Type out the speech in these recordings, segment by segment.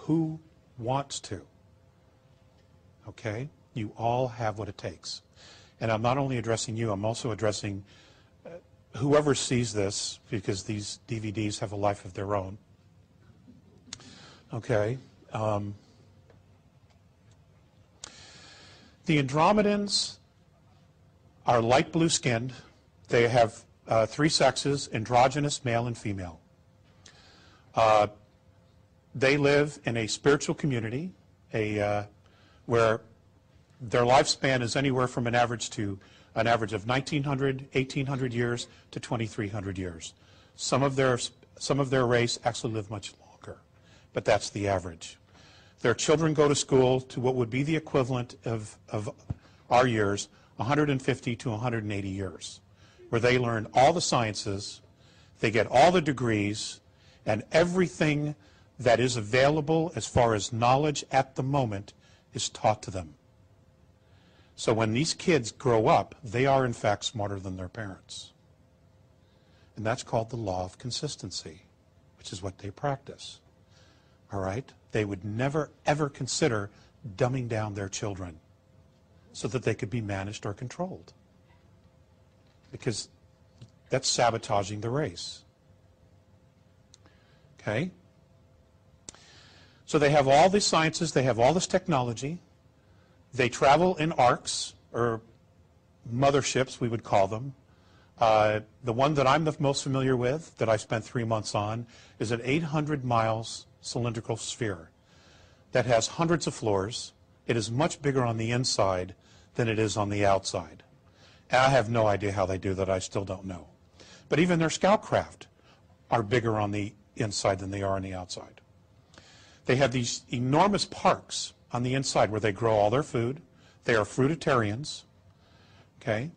who wants to. Okay? You all have what it takes. And I'm not only addressing you, I'm also addressing whoever sees this, because these DVDs have a life of their own. Okay? The Andromedans are light blue skinned. They have 3 sexes, androgynous, male and female. They live in a spiritual community where their lifespan is anywhere from an average of 1,900, 1,800 years to 2,300 years. Some of their race actually live much longer, but that's the average. Their children go to school to what would be the equivalent of our years, 150 to 180 years, where they learn all the sciences, they get all the degrees, and everything that is available as far as knowledge at the moment is taught to them. So when these kids grow up, they are in fact smarter than their parents. And that's called the law of consistency, which is what they practice. All right? They would never, ever consider dumbing down their children so that they could be managed or controlled, because that's sabotaging the race. Okay? So they have all these sciences, they have all this technology. They travel in arcs, or motherships, we would call them. The one that I'm the most familiar with, that I spent 3 months on, is an 800 miles cylindrical sphere that has hundreds of floors. It is much bigger on the inside than it is on the outside. And I have no idea how they do that. I still don't know. But even their scout craft are bigger on the inside than they are on the outside. They have these enormous parks on the inside where they grow all their food. They are fruitarians. Okay?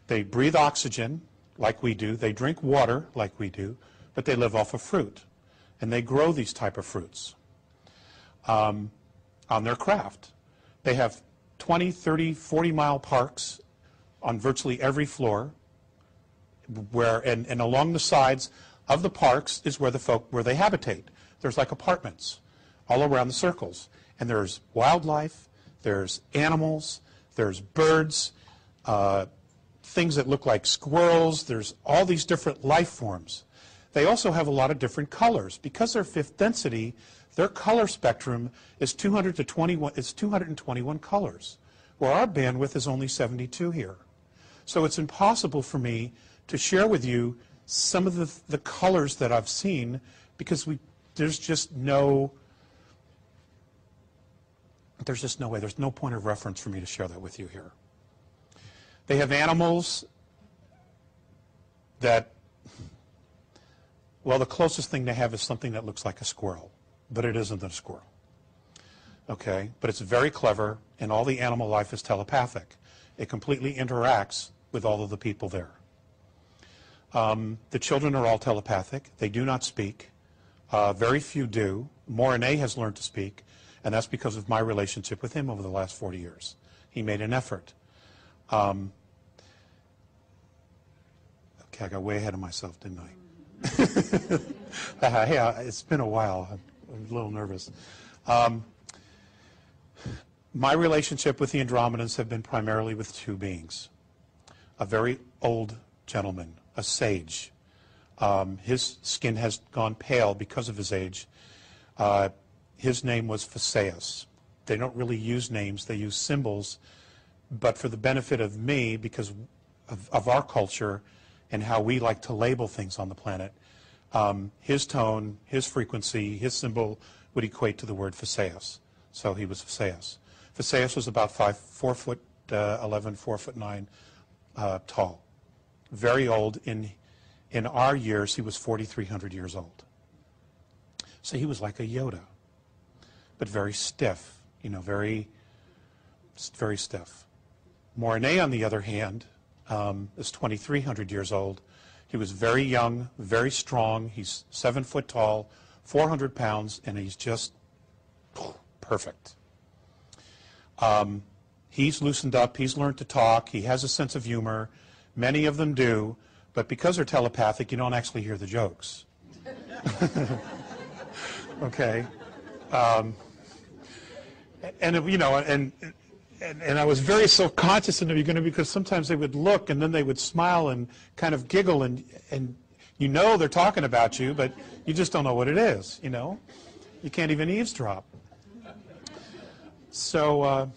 They breathe oxygen like we do. They drink water like we do, but they live off of fruit. And they grow these type of fruits on their craft. They have 20, 30, 40-mile parks on virtually every floor, and along the sides of the parks is where they habitate. There's like apartments all around the circles. And there's wildlife, there's animals, there's birds, things that look like squirrels. There's all these different life forms. They also have a lot of different colors. Because they're fifth density, their color spectrum is 221 colors, where our bandwidth is only 72 here. So it's impossible for me to share with you some of the colors that I've seen, because there's just no way. There's no point of reference for me to share that with you here. They have animals that, well, the closest thing they have is something that looks like a squirrel, but it isn't a squirrel. Okay? But it's very clever, and all the animal life is telepathic. It completely interacts with all of the people there. The children are all telepathic. They do not speak. Very few do. Morine has learned to speak, and that's because of my relationship with him over the last 40 years. He made an effort. Okay, I got way ahead of myself, didn't I? Hey, it's been a while. I'm a little nervous. My relationship with the Andromedans have been primarily with 2 beings. A very old gentleman, a sage. His skin has gone pale because of his age. His name was Phaseus. They don't really use names, they use symbols, but for the benefit of me, because of our culture and how we like to label things on the planet, his tone, his frequency, his symbol would equate to the word Phaseus. So he was Phaseus. Phaseus was about 4 foot 11, 4 foot 9 tall. Very old. In our years, he was 4,300 years old. So he was like a Yoda, but very stiff, very stiff. Morine, on the other hand, is 2,300 years old. He was very young, very strong. He's 7 foot tall, 400 pounds, and he's just perfect. He's loosened up. He's learned to talk. He has a sense of humor. Many of them do, but because they're telepathic, you don't actually hear the jokes. Okay? And you know, and I was very self-conscious in the beginning because sometimes they would look and then they would smile and kind of giggle, and you know they're talking about you, but you just don't know what it is, you know. You can't even eavesdrop. So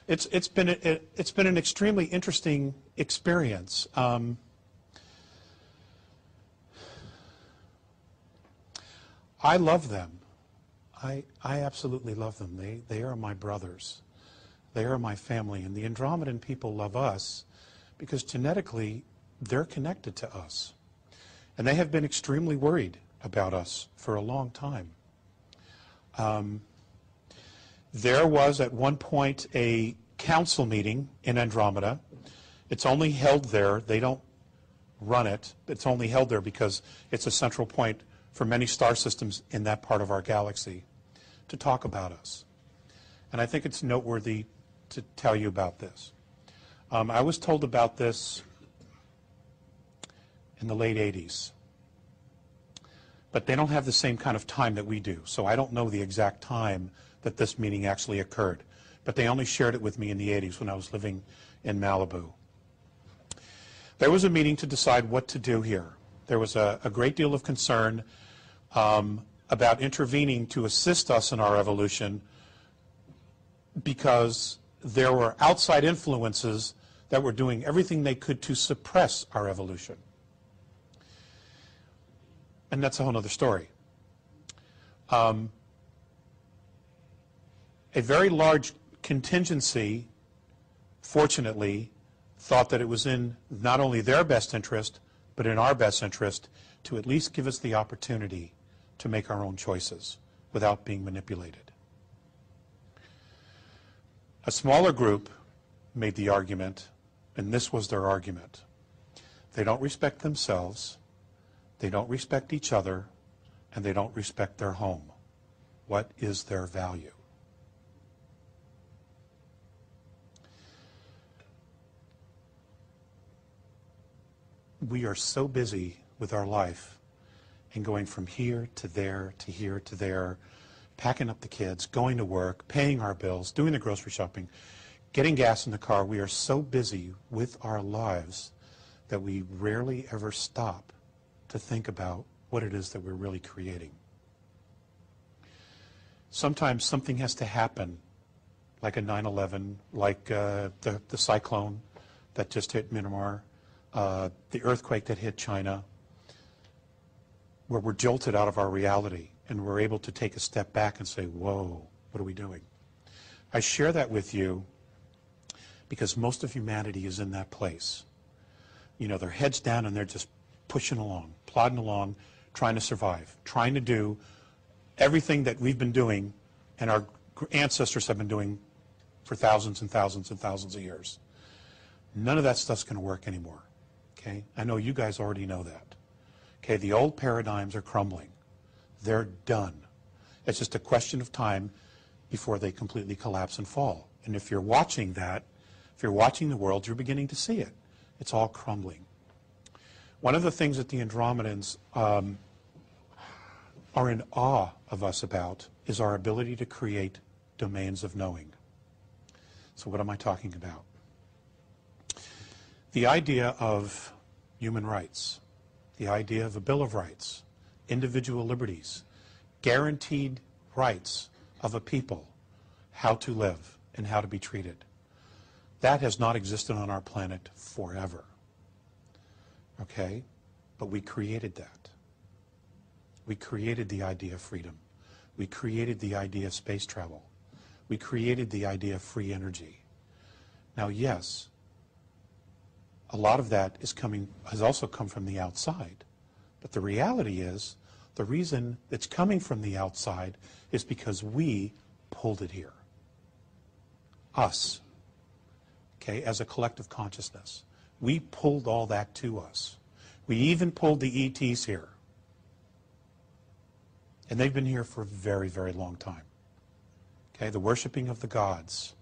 it's been an extremely interesting experience. I love them. I absolutely love them. They are my brothers. They are my family. And the Andromedan people love us because genetically they're connected to us. And they have been extremely worried about us for a long time. There was at one point a council meeting in Andromeda. It's only held there. They don't run it. It's only held there because it's a central point for many star systems in that part of our galaxy to talk about us. And I think it's noteworthy to tell you about this. I was told about this in the late 80s. But they don't have the same kind of time that we do. So I don't know the exact time that this meeting actually occurred. But they only shared it with me in the 80s when I was living in Malibu. There was a meeting to decide what to do here. There was a great deal of concern about intervening to assist us in our evolution because there were outside influences that were doing everything they could to suppress our evolution. And that's a whole other story. A very large contingency, fortunately, thought that it was in not only their best interest, but in our best interest to at least give us the opportunity to make our own choices without being manipulated. A smaller group made the argument, and this was their argument. They don't respect themselves, they don't respect each other, and they don't respect their home. What is their value? We are so busy with our life and going from here to there to here to there, packing up the kids, going to work, paying our bills, doing the grocery shopping, getting gas in the car. We are so busy with our lives that we rarely ever stop to think about what it is that we're really creating. Sometimes something has to happen, like a 9/11, like the cyclone that just hit Myanmar, the earthquake that hit China, where we're jolted out of our reality and we're able to take a step back and say, whoa, what are we doing? I share that with you because most of humanity is in that place. You know, their heads down and they're just pushing along, plodding along, trying to survive, trying to do everything that we've been doing and our ancestors have been doing for thousands and thousands and thousands of years. None of that stuff's going to work anymore. Okay? I know you guys already know that. Okay, the old paradigms are crumbling. They're done. It's just a question of time before they completely collapse and fall. And if you're watching that, if you're watching the world, you're beginning to see it. It's all crumbling. One of the things that the Andromedans are in awe of us about is our ability to create domains of knowing. So what am I talking about? The idea of human rights, the idea of a Bill of Rights, individual liberties, guaranteed rights of a people, how to live and how to be treated. That has not existed on our planet forever. Okay? But we created that. We created the idea of freedom. We created the idea of space travel. We created the idea of free energy. Now, yes, a lot of that has also come from the outside. But the reality is, the reason it's coming from the outside is because we pulled it here. Us. Okay, as a collective consciousness. We pulled all that to us. We even pulled the ETs here. And they've been here for a very, very long time. Okay, the worshiping of the gods,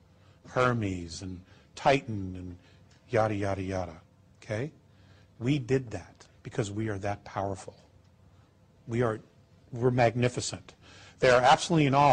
Hermes and Titan and yada, yada, yada. Okay? We did that because we are that powerful. We're magnificent. They are absolutely in awe